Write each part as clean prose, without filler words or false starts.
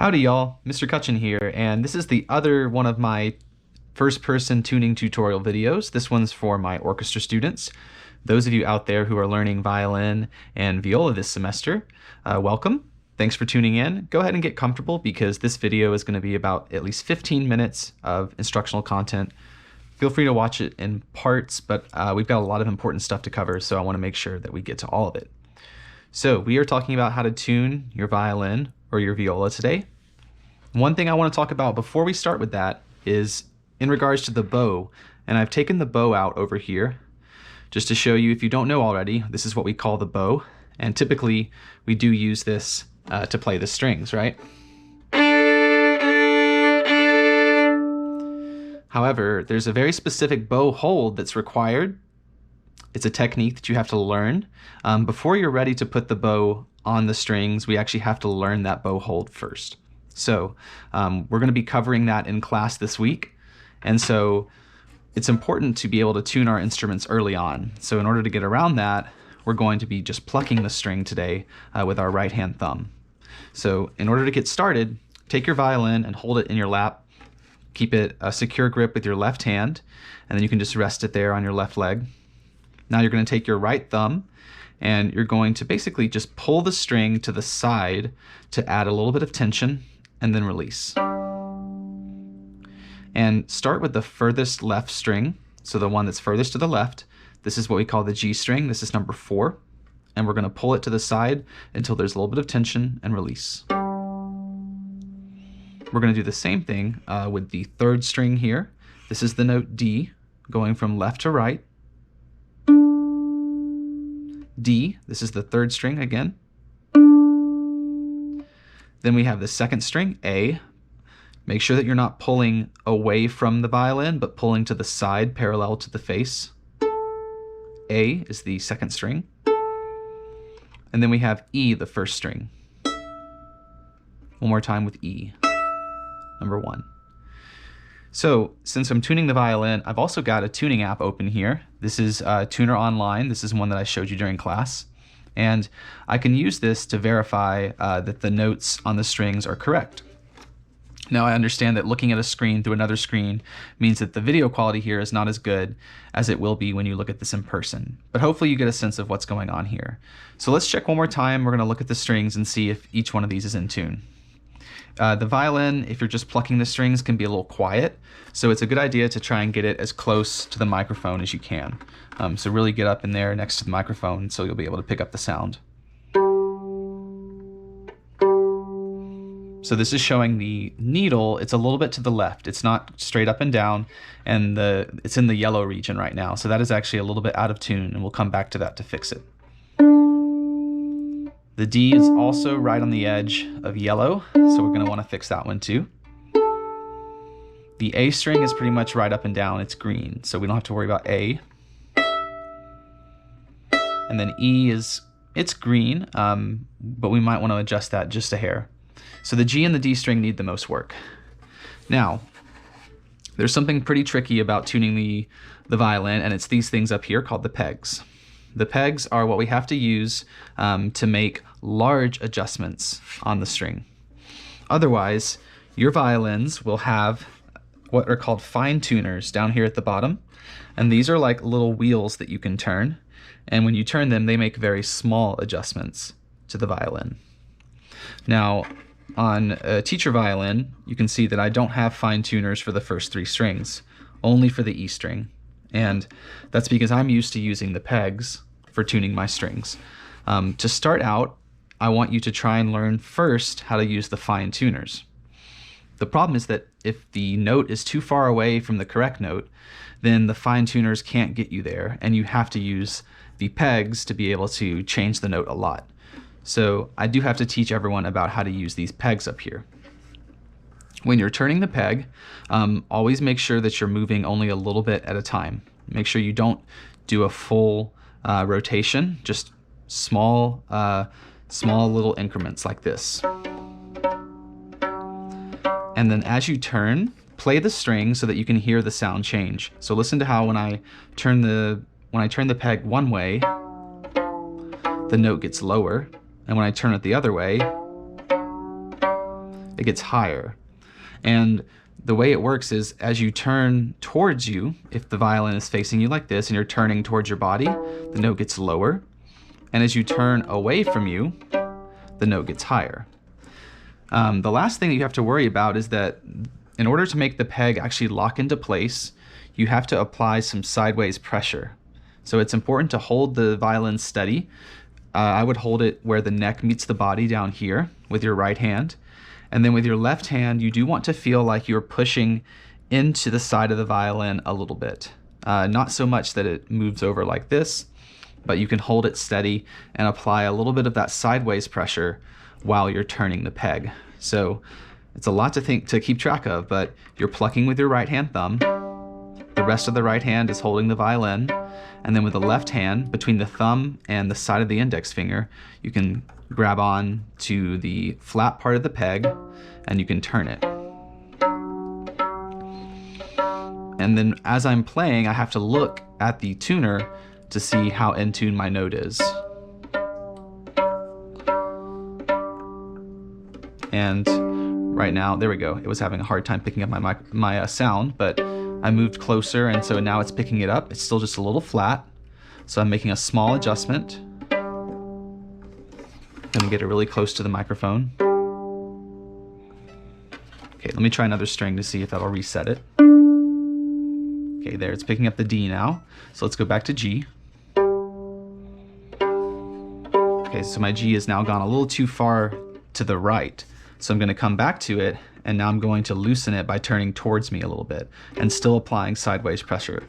Howdy y'all, Mr. Cutchin here, and this is the other one of my first-person tuning tutorial videos. This one's for my orchestra students. Those of you out there who are learning violin and viola this semester, welcome. Thanks for tuning in. Go ahead and get comfortable because this video is going to be about at least 15 minutes of instructional content. Feel free to watch it in parts, but we've got a lot of important stuff to cover, so I want to make sure that we get to all of it. So we are talking about how to tune your violin or your viola today. One thing I want to talk about before we start with that is in regards to the bow, and I've taken the bow out over here just to show you, if you don't know already, this is what we call the bow, and typically we do use this to play the strings, right? However, there's a very specific bow hold that's required. It's a technique that you have to learn. Before you're ready to put the bow on the strings, we actually have to learn that bow hold first. So we're going to be covering that in class this week. And so it's important to be able to tune our instruments early on. So in order to get around that, we're going to be just plucking the string today with our right hand thumb. So in order to get started, take your violin and hold it in your lap. Keep it a secure grip with your left hand, and then you can just rest it there on your left leg. Now you're going to take your right thumb and you're going to basically just pull the string to the side to add a little bit of tension and then release. And start with the furthest left string, so the one that's furthest to the left. This is what we call the G string. This is number 4. And we're going to pull it to the side until there's a little bit of tension and release. We're going to do the same thing with the 3rd string here. This is the note D, going from left to right. D, this is the 3rd string again. Then we have the 2nd string, A. Make sure that you're not pulling away from the violin, but pulling to the side parallel to the face. A is the 2nd string. And then we have E, the 1st string. One more time with E, number 1. So since I'm tuning the violin, I've also got a tuning app open here. This is Tuner Online. This is one that I showed you during class. And I can use this to verify that the notes on the strings are correct. Now I understand that looking at a screen through another screen means that the video quality here is not as good as it will be when you look at this in person. But hopefully you get a sense of what's going on here. So let's check one more time. We're going to look at the strings and see if each one of these is in tune. The violin, if you're just plucking the strings, can be a little quiet, so it's a good idea to try and get it as close to the microphone as you can. So really get up in there next to the microphone so you'll be able to pick up the sound. So this is showing the needle. It's a little bit to the left. It's not straight up and down, and it's in the yellow region right now. So that is actually a little bit out of tune, and we'll come back to that to fix it. The D is also right on the edge of yellow, so we're going to want to fix that one too. The A string is pretty much right up and down. It's green, so we don't have to worry about A. And then E it's green, but we might want to adjust that just a hair. So the G and the D string need the most work. Now, there's something pretty tricky about tuning the violin, and it's these things up here called the pegs. The pegs are what we have to use to make large adjustments on the string. Otherwise, your violins will have what are called fine tuners down here at the bottom. And these are like little wheels that you can turn. And when you turn them, they make very small adjustments to the violin. Now, on a teacher violin, you can see that I don't have fine tuners for the first 3 strings, only for the E string. And that's because I'm used to using the pegs for tuning my strings. To start out, I want you to try and learn first how to use the fine tuners. The problem is that if the note is too far away from the correct note, then the fine tuners can't get you there, and you have to use the pegs to be able to change the note a lot. So I do have to teach everyone about how to use these pegs up here. When you're turning the peg, always make sure that you're moving only a little bit at a time. Make sure you don't do a full rotation, just small little increments like this. And then as you turn, play the string so that you can hear the sound change. So listen to how when I turn the peg one way, the note gets lower, and when I turn it the other way, it gets higher. And the way it works is as you turn towards you, if the violin is facing you like this and you're turning towards your body, the note gets lower. And as you turn away from you, the note gets higher. The last thing that you have to worry about is that in order to make the peg actually lock into place, you have to apply some sideways pressure. So it's important to hold the violin steady. I would hold it where the neck meets the body down here with your right hand. And then with your left hand, you do want to feel like you're pushing into the side of the violin a little bit. Not so much that it moves over like this, but you can hold it steady and apply a little bit of that sideways pressure while you're turning the peg. So it's a lot to keep track of, but you're plucking with your right hand thumb. The rest of the right hand is holding the violin. And then with the left hand, between the thumb and the side of the index finger, you can grab on to the flat part of the peg and you can turn it. And then as I'm playing, I have to look at the tuner to see how in tune my note is. And right now, there we go. It was having a hard time picking up my sound, but I moved closer, and so now it's picking it up. It's still just a little flat, so I'm making a small adjustment. Gonna get it really close to the microphone. Okay, let me try another string to see if that'll reset it. Okay, there, it's picking up the D now. So let's go back to G. Okay, so my G has now gone a little too far to the right. So I'm gonna come back to it, and now I'm going to loosen it by turning towards me a little bit and still applying sideways pressure.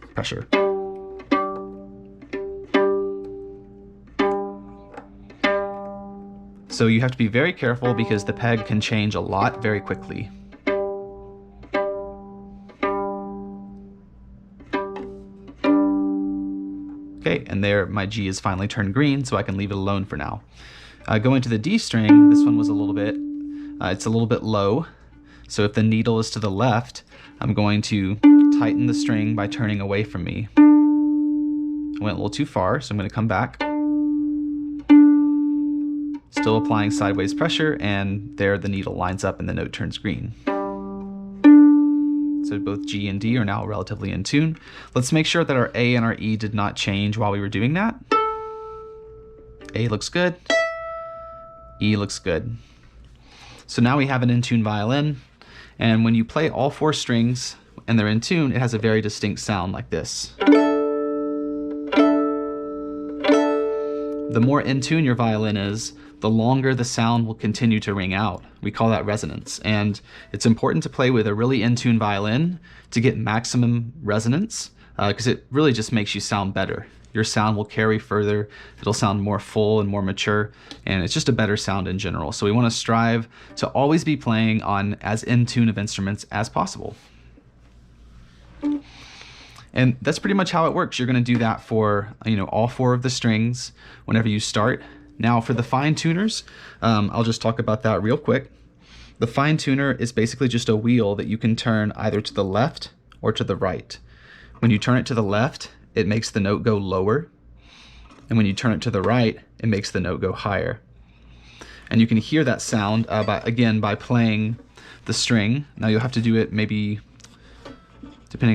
So you have to be very careful because the peg can change a lot very quickly. Okay, and there my G is finally turned green, so I can leave it alone for now. Going to the D string, this one was it's a little bit low. So if the needle is to the left, I'm going to tighten the string by turning away from me. I went a little too far, so I'm going to come back. Still applying sideways pressure, and there the needle lines up and the note turns green. So both G and D are now relatively in tune. Let's make sure that our A and our E did not change while we were doing that. A looks good. E looks good. So now we have an in-tune violin, and when you play all four strings and they're in tune, it has a very distinct sound like this. The more in tune your violin is, the longer the sound will continue to ring out. We call that resonance, and it's important to play with a really in-tune violin to get maximum resonance, because it really just makes you sound better. Your sound will carry further, it'll sound more full and more mature, and it's just a better sound in general. So we want to strive to always be playing on as in tune of instruments as possible. And that's pretty much how it works. You're going to do that for all four of the strings whenever you start. Now for the fine tuners, I'll just talk about that real quick. The fine tuner is basically just a wheel that you can turn either to the left or to the right. When you turn it to the left, it makes the note go lower. And when you turn it to the right, it makes the note go higher. And you can hear that sound by playing the string. Now you'll have to do it maybe depending